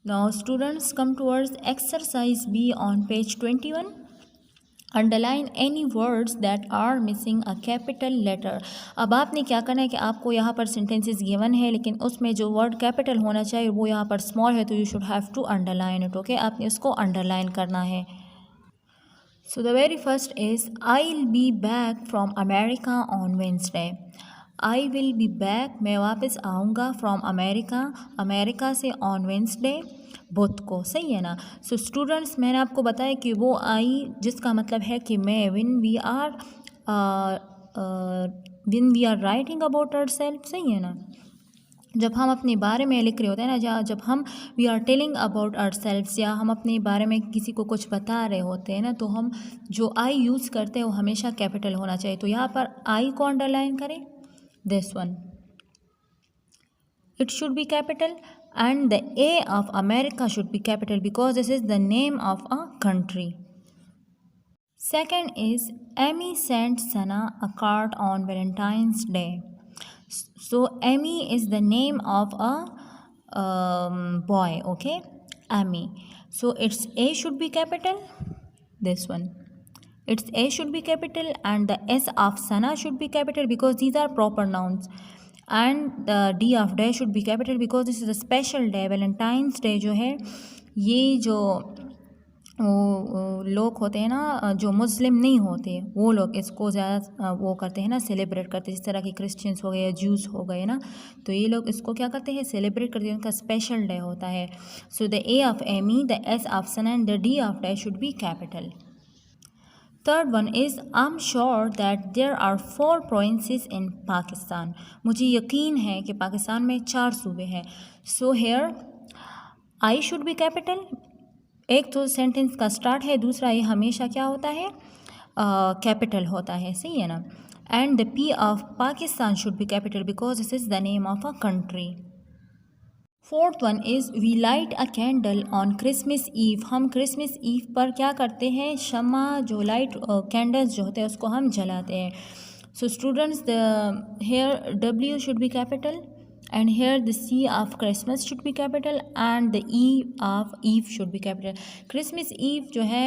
Now students, come towards exercise B on page 21. Underline any words that are missing a capital letter. अब आपने क्या करना है कि आपको यहाँ पर सेंटेंसेस गिवन है, लेकिन उसमें जो वर्ड कैपिटल होना चाहिए वो यहाँ पर स्मॉल है, तो you should have to underline it. Okay, आपने उसको अंडरलाइन करना है। So the very first is I will be back from America on Wednesday. I will be back, मैं वापस आऊँगा, फ्रॉम अमेरिका, अमेरिका से, ऑन वेंसडे, बुध को। सही है ना। सो स्टूडेंट्स, मैंने आपको बताया कि वो आई जिसका मतलब है कि मैं, when we are writing about our self. सही है ना। जब हम अपने बारे में लिख रहे होते हैं ना, जब हम we are telling about our selfs, या हम अपने बारे में किसी को कुछ बता रहे होते हैं ना, तो हम जो आई यूज़ करते हैं वो हमेशा कैपिटल होना चाहिए। तो यहाँ पर आई को अंडरलाइन करें, this one, it should be capital, and the A of America should be capital because this is the name of a country. Second is Amy sent Sana a card on Valentine's Day. So Amy is the name of a boy. Okay, Amy. So its A should be capital. This one. Its A should be capital, and the S of Sana should be capital because these are proper nouns. And the D of day should be capital because this is a special day. Valentine's day जो है, ये जो लोग होते हैं ना, जो मुस्लिम नहीं होते, वो लोग इसको ज़्यादा वो करते हैं ना, सेलिब्रेट करते हैं। जिस तरह के क्रिश्चियंस हो गए या ज्यूस हो गए ना, तो ये लोग इसको क्या करते हैं, सेलिब्रेट करते हैं, उनका स्पेशल डे होता है। So the A of Amy, the S of sun and the D of day should be capital. Third one is I am sure that there are 4 provinces in Pakistan. मुझे यकीन है कि पाकिस्तान में 4 सूबे हैं। So here I should be capital. एक तो sentence का स्टार्ट है, दूसरा ये हमेशा क्या होता है, कैपिटल होता है। सही है ना। And the P of Pakistan should be capital because this is the name of a country. Fourth one is we light a candle on Christmas Eve. हम क्रिसमस ईव पर क्या करते हैं, शमा जो लाइट कैंडल्स जो होते हैं उसको हम जलाते हैं। So students, the here W should be capital, and here the C of Christmas should be capital and the E of Eve should be capital. Christmas Eve जो है,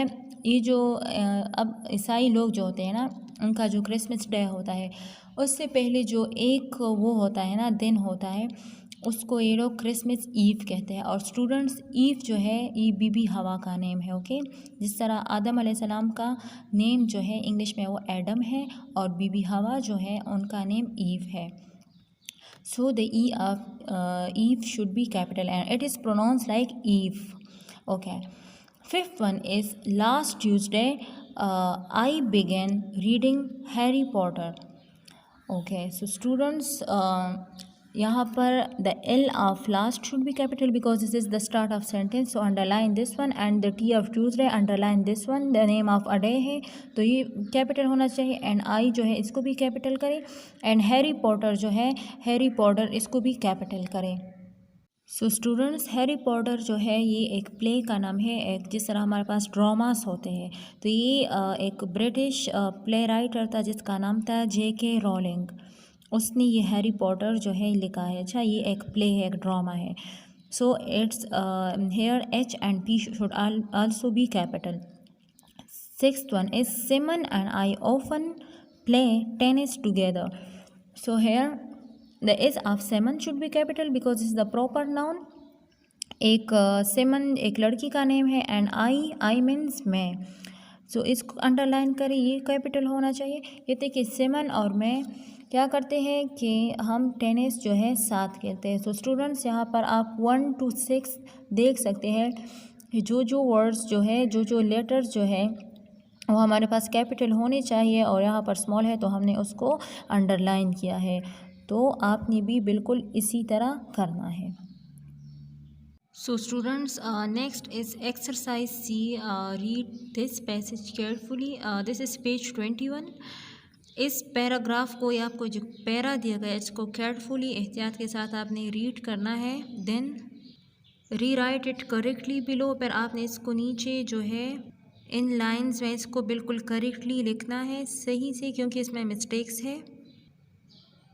ये जो अब ईसाई लोग जो होते हैं ना, उनका जो क्रिसमस डे होता है, उससे पहले जो एक वो होता है ना, दिन होता है, उसको ये लोग क्रिसमस ईव कहते हैं। और स्टूडेंट्स, ईव जो है ये बीबी हवा का नेम है। ओके, जिस तरह आदम अलैहिस्सलाम का नेम जो है इंग्लिश में वो एडम है, और बीबी हवा जो है उनका नेम ईव है। So the E of Eve should be capital and it is pronounced like Eve. Okay. Fifth one is last Tuesday I began reading Harry Potter. Okay. So students, यहाँ पर the L of last should be capital because this is the start of sentence. So underline this one and the T of Tuesday underline this one. The name of a day है, तो ये capital होना चाहिए। And I जो है इसको भी capital करें, एंड हैरी पॉटर जो है, हैरी पॉटर इसको भी कैपिटल करें। सो स्टूडेंट्स, हैरी पॉटर जो है ये एक प्ले का नाम है, एक जिस तरह हमारे पास ड्रामास होते हैं, तो ये एक ब्रिटिश प्ले राइटर था जिसका नाम था J.K. रोलिंग। उसने ये हैरी पॉटर जो है लिखा है। अच्छा, ये एक प्ले है, एक ड्रामा है। So it's here H and P should also be capital. Sixth one is Simon and I often play tennis together. So here the S of Simon should be capital because is the proper noun. एक Simon एक लड़की का name है, and I means मैं। सो इसको underline करें, ये capital होना चाहिए। ये देखिए, सिमन और मैं क्या करते हैं कि हम टेनिस जो है साथ खेलते हैं। सो स्टूडेंट्स, यहाँ पर आप 1 to 6 देख सकते हैं, जो वर्ड्स जो है, जो लेटर्स जो है वो हमारे पास कैपिटल होने चाहिए, और यहाँ पर स्मॉल है तो हमने उसको अंडरलाइन किया है। तो आपने भी बिल्कुल इसी तरह करना है। So students, next is exercise C. Read this passage carefully. This is page 21. इस पैराग्राफ को या आपको जो पैरा दिया गया है इसको केयरफुली, एहतियात के साथ आपने रीड करना है। देन री राइट इट करेक्टली बिलो। पर आपने इसको नीचे जो है इन लाइंस में इसको बिल्कुल करेक्टली लिखना है, सही से, क्योंकि इसमें मिस्टेक्स है।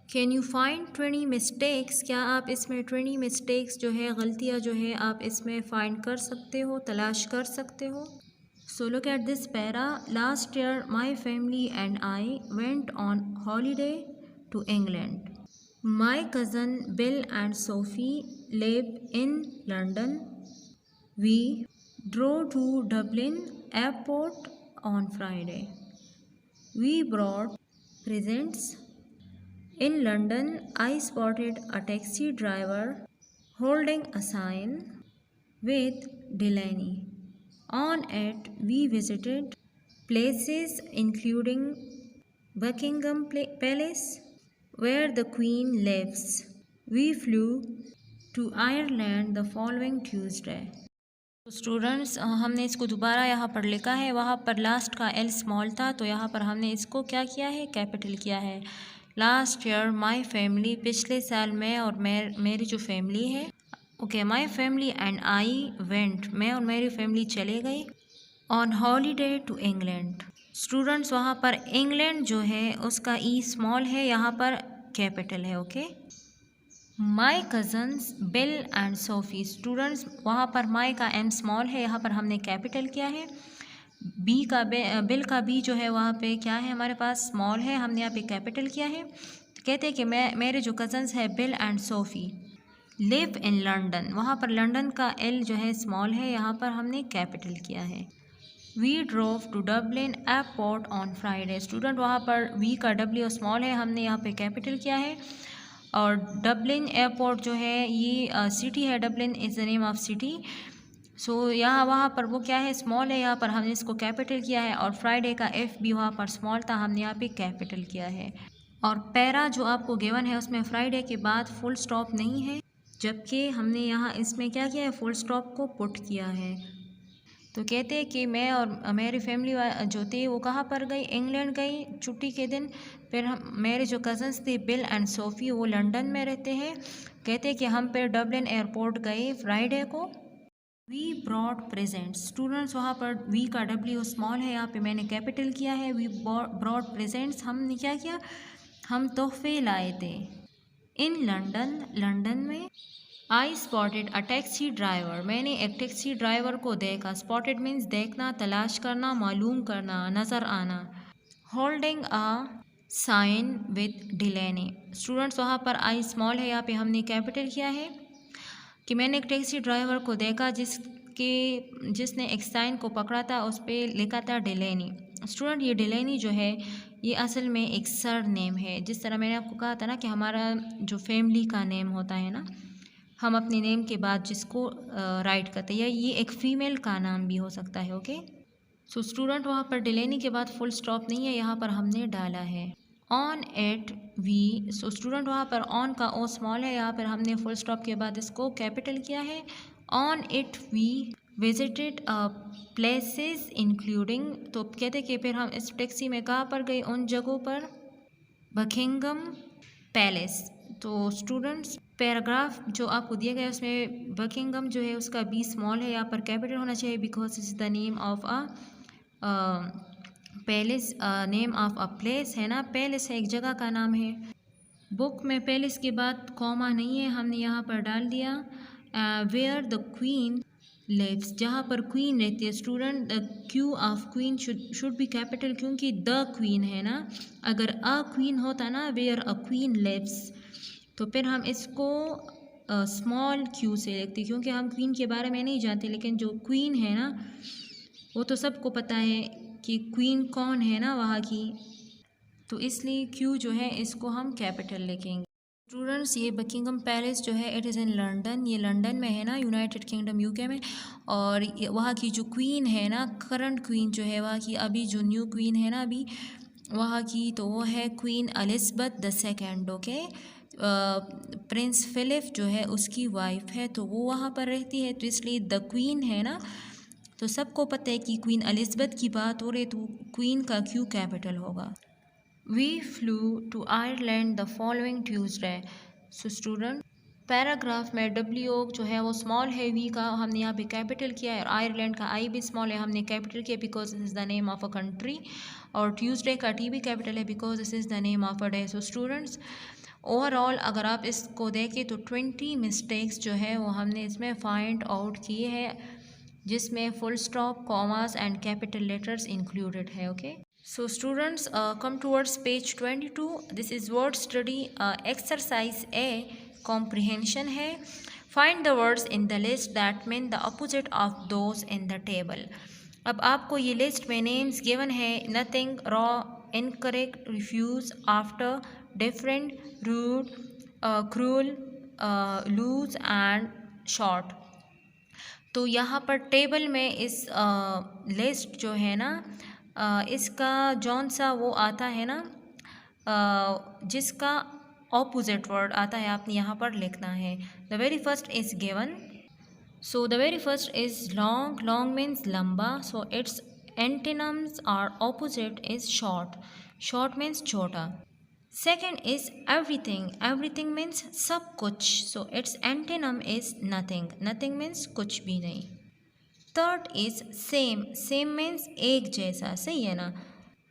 कैन यू फाइंड 20 मिस्टेक्स, क्या आप इसमें 20 मिस्टेक्स जो है गलतियाँ जो है आप इसमें फाइंड कर सकते हो, तलाश कर सकते हो। So look at this para. Last year my family and I went on holiday to England. My cousin Bill and Sophie live in London. We drove to Dublin airport on Friday. We brought presents. In London, I spotted a taxi driver holding a sign with Delaney. On it, we visited places including Buckingham Palace, where the Queen lives. We flew to Ireland the following Tuesday. तो students हमने इसको दोबारा यहाँ पर लिखा है, वहाँ पर लास्ट का एल स्मॉल था तो यहाँ पर हमने इसको क्या किया है, कैपिटल किया है। लास्ट ईयर माई फैमिली, पिछले साल मैं और मेरी जो फैमिली है, okay, my family and I went, मैं और मेरी फैमिली चले गई on holiday to England. Students वहाँ पर इंग्लैंड जो है उसका ई स्मॉल है, यहाँ पर कैपिटल है, okay. My cousins bill and SoFi, students वहाँ पर माई का एम स्मॉल है, यहाँ पर हमने कैपिटल किया है। बी का बिल का बी जो है वहाँ पे क्या है, हमारे पास स्मॉल है, हमने यहाँ पे कैपिटल किया है। तो कहते हैं कि मेरे जो कज़न्स है bill and SoFi live in London, वहाँ पर लंदन का एल जो है स्मॉल है, यहाँ पर हमने कैपिटल किया है। We drove to Dublin airport on Friday, student वहाँ पर वी का डब्ल्यू स्मॉल है, हमने यहाँ पे कैपिटल किया है। और डबलिन एयरपोर्ट जो है ये सिटी है, Dublin is the name of city. So यहाँ वहाँ पर वो क्या है, स्मॉल है, यहाँ पर हमने इसको कैपिटल किया है। और फ्राइडे का एफ भी वहाँ पर स्मॉल था, हमने यहाँ पे कैपिटल किया है। और पैरा जो आपको गिवन है उसमें फ्राइडे के बाद फुल स्टॉप नहीं है, जबकि हमने यहाँ इसमें क्या किया है, फुल स्टॉप को पुट किया है। तो कहते हैं कि मैं और मेरी फैमिली जो थी वो कहाँ पर गई, इंग्लैंड गई छुट्टी के दिन। फिर मेरे जो कज़न्स थे बिल एंड सोफ़ी वो लंदन में रहते हैं। कहते हैं कि हम फिर डबलिन एयरपोर्ट गए फ्राइडे को। वी ब्रॉड प्रेजेंट्स, स्टूडेंट्स वहाँ पर वी का डब्ल्यू स्मॉल है, यहाँ पे मैंने कैपिटल किया है। वी ब्रॉड प्रेजेंट्स, हमने क्या किया, हम तोहफे लाए थे। इन लंदन, लंदन में। आई स्पॉटेड अ टैक्सी ड्राइवर, मैंने एक टैक्सी ड्राइवर को देखा। स्पॉटेड मीन्स देखना, तलाश करना, मालूम करना, नज़र आना। Holding a sign with Delaney, students वहाँ पर आई स्मॉल है, यहाँ पे हमने कैपिटल किया है कि मैंने एक टैक्सी ड्राइवर को देखा जिसने एक साइन को पकड़ा था, उस पर लिखा था डिलेनी। स्टूडेंट ये डिलेनी जो है ये असल में एक सर नेम है। जिस तरह मैंने आपको कहा था ना कि हमारा जो फैमिली का नेम होता है ना, हम अपने नेम के बाद जिसको राइट करते हैं, या ये एक फ़ीमेल का नाम भी हो सकता है, ओके। सो स्टूडेंट वहाँ पर डिलेनी के बाद फुल स्टॉप नहीं है, यहाँ पर हमने डाला है on at we. So student वहाँ पर ऑन का ओ स्मॉल है, यहाँ पर हमने फुल स्टॉप के बाद इसको कैपिटल किया है। On it we visited places including, तो कहते कि फिर हम इस टैक्सी में कहाँ पर गए, उन जगहों पर, बकिंगम पैलेस। तो स्टूडेंट्स पैराग्राफ जो आपको दिया गया है उसमें बकिंगम जो है उसका बी स्मॉल है, यहाँ पर कैपिटल होना चाहिए because is the name of a palace, name of a place है ना, पैलेस है एक जगह का नाम है। बुक में पैलेस के बाद कॉमा नहीं है, हमने यहाँ पर डाल दिया वेयर द क्वीन लिव्स, जहाँ पर क्वीन रहती है। Student the Q of queen should be capital, क्योंकि द क्वीन है ना, अगर अ क्वीन होता ना वेयर अ क्वीन लिव्स तो फिर हम इसको स्मॉल क्यू से लिखते, क्योंकि हम क्वीन के बारे में नहीं जानते, लेकिन जो क्वीन है ना वो तो सबको पता है कि क्वीन कौन है ना वहाँ की, तो इसलिए क्यू जो है इसको हम कैपिटल लिखेंगे। स्टूडेंट्स ये बकिंगम पैलेस जो है इट इज़ इन लंदन, ये लंदन में है ना, यूनाइटेड किंगडम यूके में। और वहाँ की जो क्वीन है ना, करंट क्वीन जो है वहाँ की, अभी जो न्यू क्वीन है ना अभी वहाँ की, तो वो है Queen Elizabeth II, okay. Prince Philip जो है उसकी वाइफ है, तो वो वहाँ पर रहती है, तो इसलिए द क्वीन है ना, तो सबको पता है कि क्वीन एलिज़ाबेथ की बात हो रही, तो क्वीन का क्यू कैपिटल होगा। We flew to Ireland the following Tuesday. So student paragraph में डब्ल्यू जो है वो स्मॉल है, वी का हमने यहाँ पे कैपिटल किया है, और आयरलैंड का आई भी स्मॉल है, हमने कैपिटल किया because this is the name of a country. और ट्यूसडे का टी भी कैपिटल है because this is the name of a day. So students overall अगर आप इसको देखें तो 20 मिस्टेक्स जो है वो हमने इसमें फाइंड आउट किए हैं, जिसमें full stop, commas and capital letters included है। Okay, so students come towards page 22। This is word study exercise A, comprehension है। Find the words in the list that mean the opposite of those in the table. अब आपको ये list में names given है, nothing, raw, incorrect, refuse, after, different, rude, cruel, lose and short. तो यहाँ पर table में इस लिस्ट जो है ना, इसका जौन सा वो आता है ना, जिसका ऑपोजिट वर्ड आता है, आपने यहाँ पर लिखना है। The very first is given, so the very first is long. Long means लंबा, सो इट्स एंटीनम्स और opposite is short. Short means छोटा। Second is everything. Everything means सब कुछ, so its antonym is nothing. Nothing means कुछ भी नहीं। Third is same. Same means एक जैसा, सही है ना,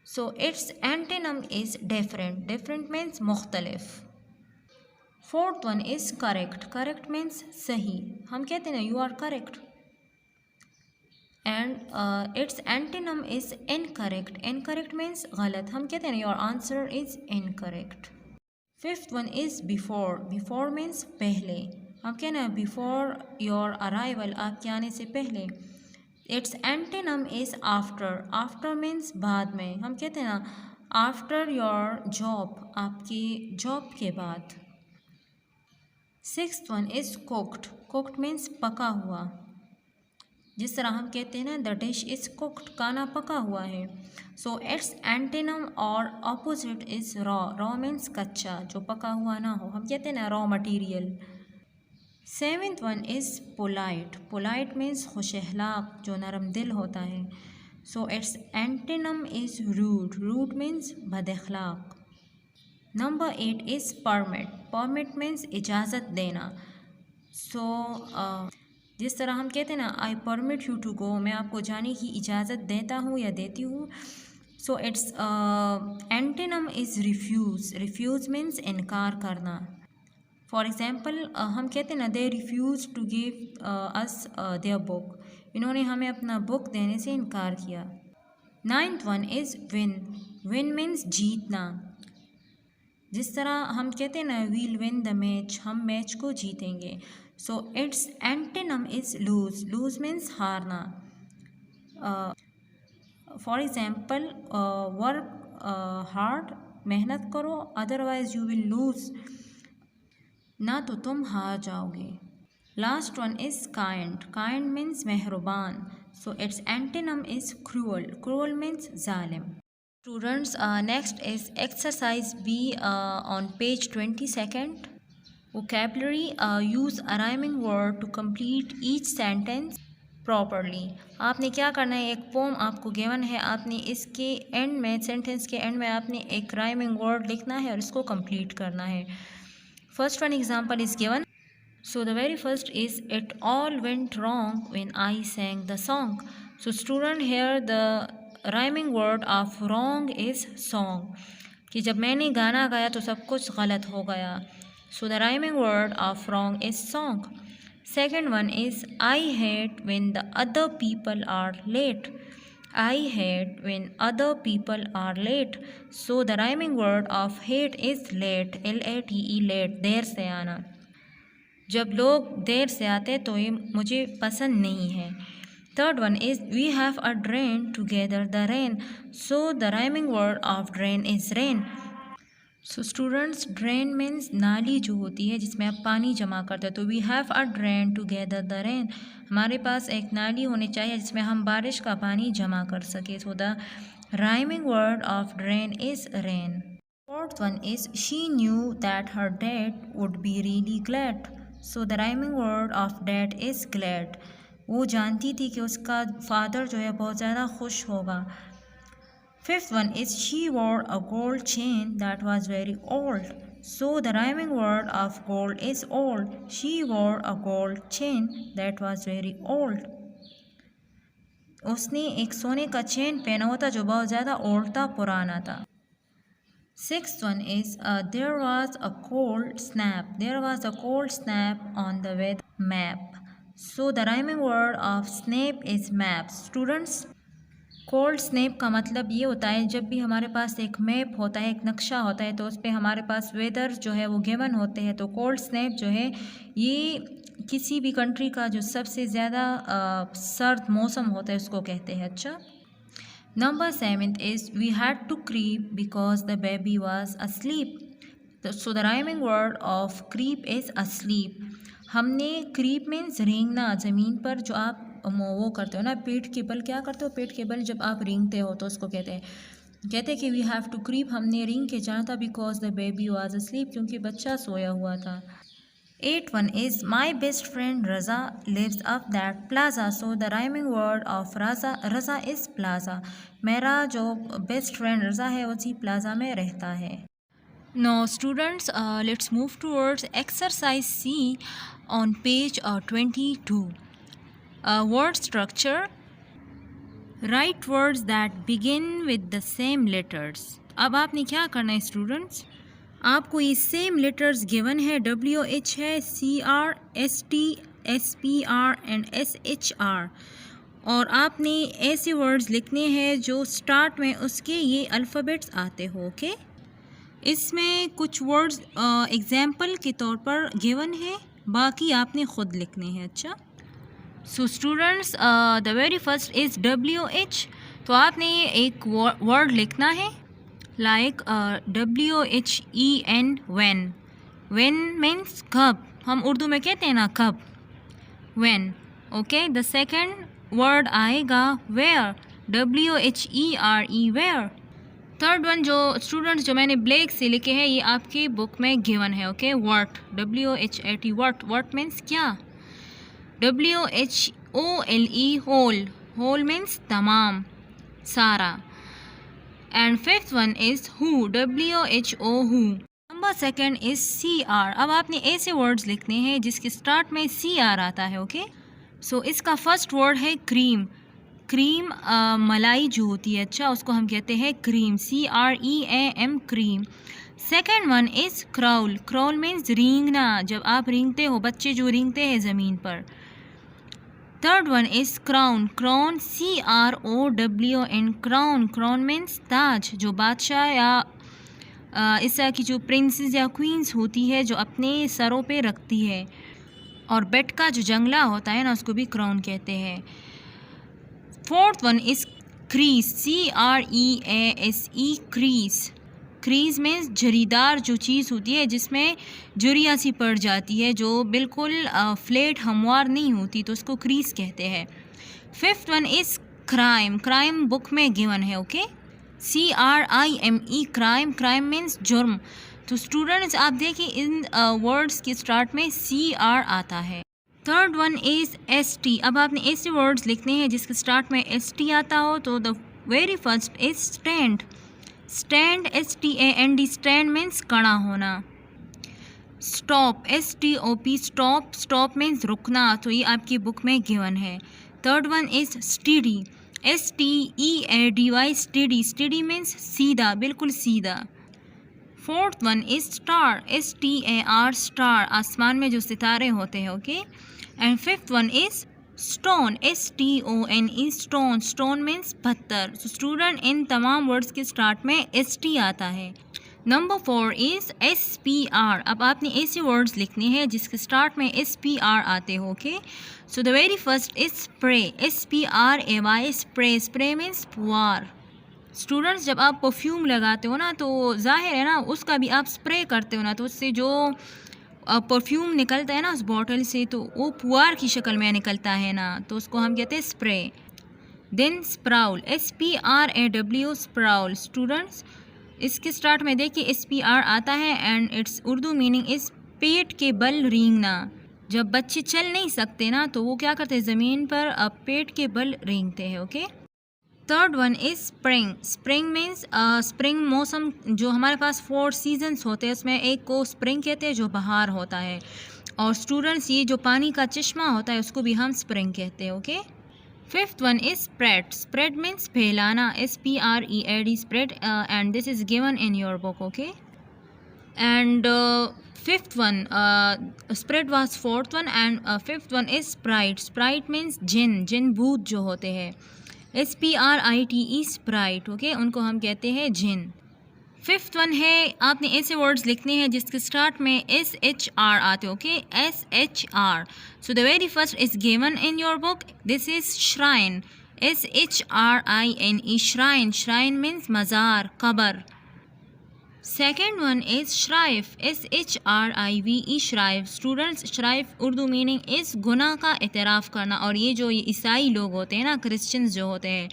so its antonym is different. Different means मुख्तलिफ। Fourth one is correct. Correct means सही, हम कहते हैं ना you are correct, and its antonym is incorrect. Incorrect means गलत, हम कहते हैं ना your answer is incorrect. Fifth one is before. Before means पहले, हम कहते हैं before your arrival, आपके आने से पहले। Its antonym is after. After means बाद में, हम कहते हैं ना after your job, आपकी जॉब के बाद। Sixth one is cooked. Cooked means पका हुआ, जिस तरह हम कहते हैं ना द डिश इज़ कुक्ड, खाना पका हुआ है। सो इट्स एंटीनम और opposite is raw. Raw means कच्चा, जो पका हुआ ना हो, हम कहते हैं ना raw material. Seventh one is polite. Polite means खुश अखलाक, जो नरम दिल होता है। So it's antonym is rude. Rude means बद अखलाक। Number 8 is permit. Permit means इजाज़त देना। सो जिस तरह हम कहते हैं ना I permit you to go, मैं आपको जाने की इजाज़त देता हूँ या देती हूँ। So it's antonym is refuse. Refuse means इनकार करना। फॉर एग्ज़ाम्पल हम कहते हैं ना they refuse to give us their book, इन्होंने हमें अपना बुक देने से इनकार किया। Ninth one is win. Win means जीतना, जिस तरह हम कहते हैं ना वील विन द मैच, हम मैच को जीतेंगे। So it's antonym is lose. Lose means हारना। फॉर एग्ज़ाम्पल वर्क हार्ड, मेहनत करो, अदरवाइज यू विल लूज, ना तो तुम हार जाओगे। Last one is kind. Kind means मेहरबान, so it's antonym is cruel. Cruel means जालिम। Students, next is exercise B on page 22nd. Vocabulary, use a rhyming word to complete each sentence properly. आपने क्या करना है, एक pome आपको given है, आपने इसके एंड में, सेंटेंस के एंड में आपने एक राइमिंग वर्ड लिखना है और इसको कंप्लीट करना है। First one example is given, so the very first is it all went wrong when I sang the song. So student here the rhyming word of wrong is song, कि जब मैंने गाना गाया तो सब कुछ गलत हो गया। So the rhyming word of wrong is song. Second one is I hate when the other people are late. I hate when other people are late. So the rhyming word of hate is late. LATE, late, देर से आना। जब लोग देर से आते तो ये मुझे पसंद नहीं है। Third one is we have a drain to gather the rain. So the rhyming word of drain is rain. So students, drain means नाली जो होती है जिसमें आप पानी जमा करते हैं, तो we have a drain to gather the rain. हमारे पास एक नाली होनी चाहिए जिसमें हम बारिश का पानी जमा कर सके। So the rhyming word of drain is rain. Fourth one is she knew that her dad would be really glad. So the rhyming word of dad is glad. वो जानती थी कि उसका फादर जो है बहुत ज़्यादा खुश होगा। Fifth one is she war a gold chain that was very old. So the rhyming word of gold is old. She war a gold chain that was very old. उसने एक सोने का चेन पहना हुआ था जो बहुत ज़्यादा ओल्ड था, पुराना था। Sixth one is there was a cold snap. There was a cold snap on the weather map. So the rhyming word of snap is map. Students, cold snap का मतलब ये होता है जब भी हमारे पास एक मैप होता है, एक नक्शा होता है, तो उस पर हमारे पास वेदर जो है वो गिवन होते हैं। तो कोल्ड स्नैप जो है ये किसी भी कंट्री का जो सबसे ज़्यादा सर्द मौसम होता है उसको कहते हैं। अच्छा, number 7 is we had to creep because the baby was asleep. So the rhyming word of creep is asleep. हमने क्रीप मीन्स रेंगना ज़मीन पर, जो आप वो करते हो ना पेट के बल, क्या करते हो पेट के बल जब आप रेंगते हो तो उसको कहते हैं कि वी हैव टू क्रीप, हमने रेंग के जाना था, because the baby was asleep, क्योंकि बच्चा सोया हुआ था। 8 one is my best friend Raza lives up that plaza. So the rhyming word of Raza is plaza. मेरा जो बेस्ट फ्रेंड रज़ा है उसी प्लाजा में रहता है। Now students, let's move towards exercise C on page 22. Word structure. Write words that begin with the same letters. अब आपने क्या करना है स्टूडेंट्स, आपको ये सेम लेटर्स गिवन है, WH है, CR, ST, SPR and SHR, और आपने ऐसे वर्ड्स लिखने हैं जो स्टार्ट में उसके ये अल्फ़ाबेट्स आते हो। ओके, इसमें कुछ वर्ड्स एग्जाम्पल के तौर पर गिवन है, बाकी आपने ख़ुद लिखने हैं। अच्छा, सो students, the very first is WH। तो आपने एक वर्ड लिखना है like WHEN, when. when means कब, हम उर्दू में कहते हैं ना कब, when. Okay, the second word आएगा where, WHERE, where. Third one जो स्टूडेंट्स जो मैंने ब्लैक से लिखे हैं ये आपकी बुक में गिवन है। Okay, what, WHAT, what means क्या, WHOLE, whole, whole मीन्स तमाम, सारा। And fifth one is who, WHO, who. Number second is CR। अब आपने ऐसे वर्ड्स लिखने हैं जिसके स्टार्ट में CR आता है। ओके, सो इसका फर्स्ट वर्ड है क्रीम। क्रीम मलाई जो होती है, अच्छा, उसको हम कहते हैं cream, CREAM, cream. Second one is crawl. Crawl means रेंगना, जब आप रेंगते हो, बच्चे जो रेंगते हैं ज़मीन पर। Third one is crown. Crown CROWN, crown. Crown means ताज, जो बादशाह या इस तरह की जो प्रिंसेस या क्वींस होती है जो अपने सरों पे रखती है। और बेट का जो जंगला होता है ना उसको भी क्राउन कहते हैं। Fourth one is crease, CREASE, crease. Crease means झरीदार जो चीज़ होती है जिसमें झुर्रियाँ सी पड़ जाती है, जो बिल्कुल फ्लैट हमवार नहीं होती, तो उसको क्रीज कहते हैं। Fifth one is crime. Crime book में गिवन है। Okay, CRIME, crime. Crime means जुर्म। तो स्टूडेंट्स आप देखिए इन वर्ड्स के स्टार्ट में CR आता है। Third one is ST। अब आपने ऐसे वर्ड्स लिखने हैं जिसके स्टार्ट में ST आता हो। तो the very first is stand. Stand, STAND, stand means खड़ा होना। Stop, STOP, stop. Stop means रुकना, तो ये आपकी बुक में गिवन है। Third one is steady, STEADY, steady. Steady means सीधा, बिल्कुल सीधा। Fourth one is star, STAR, star, आसमान में जो सितारे होते हैं। Okay, and fifth one is stone, STONE, stone. Stone means पत्थर। सो स्टूडेंट इन तमाम वर्ड्स के स्टार्ट में ST आता है। Number 4 is SPR। अब आपने ऐसे वर्ड्स लिखने हैं जिसके स्टार्ट में SPR आते हो। Okay, so the very first is spray, SPRAY, spray. Spray means पुआर। स्टूडेंट्स जब आप परफ्यूम लगाते हो ना तो जाहिर है ना उसका भी आप स्प्रे करते हो ना, तो उससे जो परफ्यूम निकलता है ना उस बॉटल से, तो वो पुआर की शक्ल में निकलता है ना, तो उसको हम कहते हैं spray. Then sprawl, SPRAW, sprawl. Students इसके स्टार्ट में देखिए SPR आता है and it's Urdu meaning is पेट के बल रेंगना। जब बच्चे चल नहीं सकते ना तो वो क्या करते हैं, ज़मीन पर पेट के बल रेंगते हैं। Okay, third one is spring. Spring means spring मौसम, जो हमारे पास 4 सीजन्स होते हैं उसमें एक को स्प्रिंग कहते हैं जो बाहर होता है। और स्टूडेंट्स ये जो पानी का चश्मा होता है उसको भी हम स्प्रिंग कहते हैं। Okay, Fifth one is spread. Spread means फैलाना, spread, spread, and this is given in your book, okay? And fifth one, spread was fourth one, and fifth one is sprite. Sprite means जिन भूत जो होते हैं, sprite, sprite, okay? उनको हम कहते हैं जिन. Fifth one है, आपने ऐसे वर्ड्स लिखने हैं जिसके स्टार्ट में SHR आते, okay? SHR. So the very first is given in your book, this is shrine, SHRINE, shrine. Shrine means मज़ार, कबर. Second one is shrive, SHRIVE, shrive. Students, shrive Urdu meaning is गुनाह का एतराफ़ करना. और ये जो ईसाई लोग होते हैं ना, क्रिश्चियंस जो होते हैं,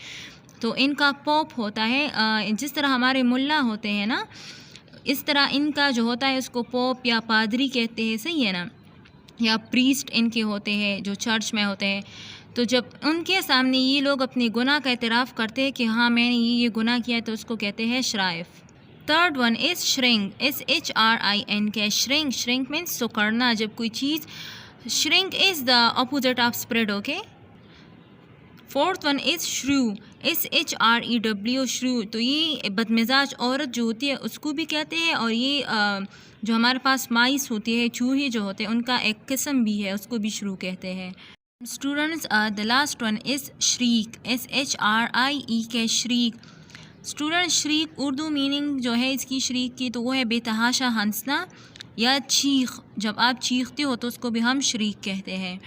तो इनका पोप होता है, जिस तरह हमारे मुल्ला होते हैं ना, इस तरह इनका जो होता है उसको पोप या पादरी कहते हैं, सही है ना, या प्रीस्ट इनके होते हैं जो चर्च में होते हैं. तो जब उनके सामने ये लोग अपने गुनाह का एतराफ़ करते हैं कि हाँ मैंने ये गुनाह किया है, तो उसको कहते हैं shrive. Third one is shrink, SHRINK, shrink. Shrink means सुकड़ना. जब कोई चीज़, shrink is the opposite of spread, okay? Fourth one is shrew, SHREW, श्रू. तो ये बदमिजाज औरत जो होती है उसको भी कहते हैं, और ये जो हमारे पास माइस होती है, चूहे जो होते हैं, उनका एक किस्म भी है, उसको भी श्रू कहते हैं. Students, the last one is श्रीक, SHRIEK, श्रीक. Student, श्रीक Urdu meaning जो है इसकी श्रीक की, तो वो है बेतहाशा हंसना या चीख. जब आप चीखते हो तो उसको भी हम श्रीक कहते हैं.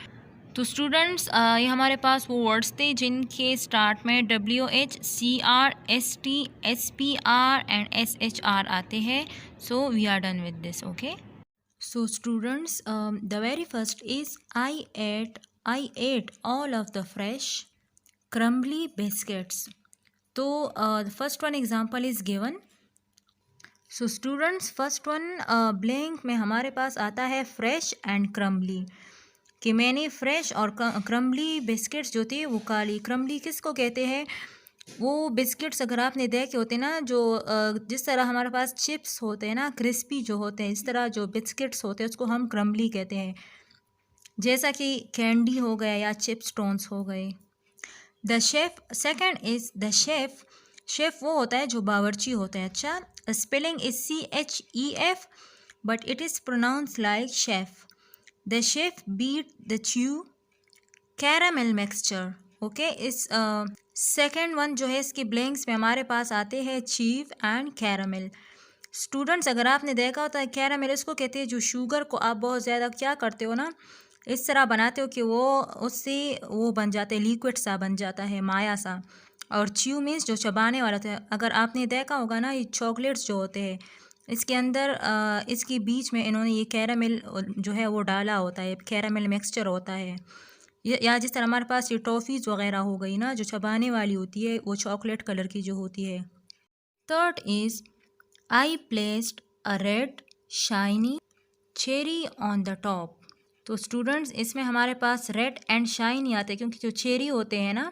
तो स्टूडेंट्स, ये हमारे पास वो वर्ड्स थे जिनके स्टार्ट में WH, CR, ST, SPR and SHR आते हैं. So we are done with this, okay? So students, the very first is I ate all of the fresh crumbly biscuits. तो the first one example is given. So students, first one blank में हमारे पास आता है fresh and crumbly, कि मैंने fresh और crumbly biscuits जो थे वो काली. क्रम्बली किसको कहते हैं? वो बिस्किट्स अगर आपने देखे होते ना, जो जिस तरह हमारे पास चिप्स होते हैं ना, क्रिस्पी जो होते हैं, इस तरह जो बिस्किट्स होते हैं उसको हम क्रम्बली कहते हैं, जैसा कि कैंडी हो गया या चिप्स टोन्स हो गए. The chef, second is the chef. Chef वो होता है जो बावर्ची होता है. अच्छा, spelling is CHEF but it is pronounce like chef. The chef beat the chew caramel mixture, okay? इस सेकेंड वन जो है इसके ब्लैंक्स में हमारे पास आते हैं चीव एंड कैरामल. स्टूडेंट्स, अगर आपने देखा होता है कैरामल इसको कहते हैं जो शुगर को आप बहुत ज़्यादा क्या करते हो ना, इस तरह बनाते हो कि वो उससे वो बन जाते हैं, लिक्विड सा बन जाता है, माया सा. और च्यू मीन्स जो चबाने वाला होता है. अगर आपने देखा होगा ना, ये चॉकलेट्स जो होते हैं इसके अंदर इसके बीच में इन्होंने ये कैरामल जो है वो डाला होता है, कैरामल मिक्सचर होता है. या जिस तरह हमारे पास ये टॉफ़ीज़ वगैरह हो गई ना, जो चबाने वाली होती है, वो चॉकलेट कलर की जो होती है. Third is I placed a red shiny cherry on the top. तो स्टूडेंट्स, इसमें हमारे पास रेड एंड शाइनी आते हैं, क्योंकि जो चेरी होते हैं ना,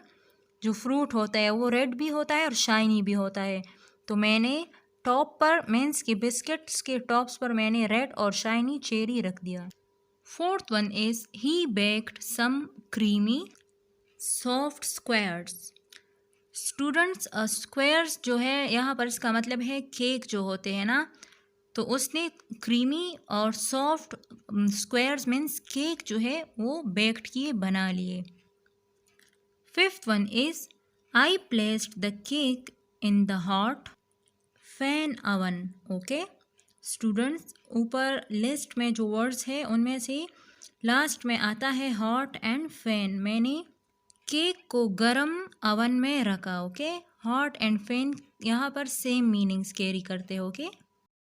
जो फ्रूट होता है वो रेड भी होता है और शाइनी भी होता है. तो मैंने टॉप पर, मीन्स कि बिस्किट्स के टॉप्स पर मैंने रेड और शाइनी चेरी रख दिया. Fourth one is he baked some creamy soft squares. Students, squares जो है यहाँ पर इसका मतलब है केक जो होते हैं ना, तो उसने क्रीमी और सॉफ्ट स्क्वायर्स मीन्स केक जो है वो बेक्ड किए, बना लिए. Fifth one is I placed the cake in the hot fan oven, okay? Students, ऊपर लिस्ट में जो वर्ड्स है उनमें से लास्ट में आता है हॉट एंड फैन. मैंने केक को गरम अवन में रखा, ओके? हॉट एंड फैन यहाँ पर सेम मीनिंग्स कैरी करते हो, ओके?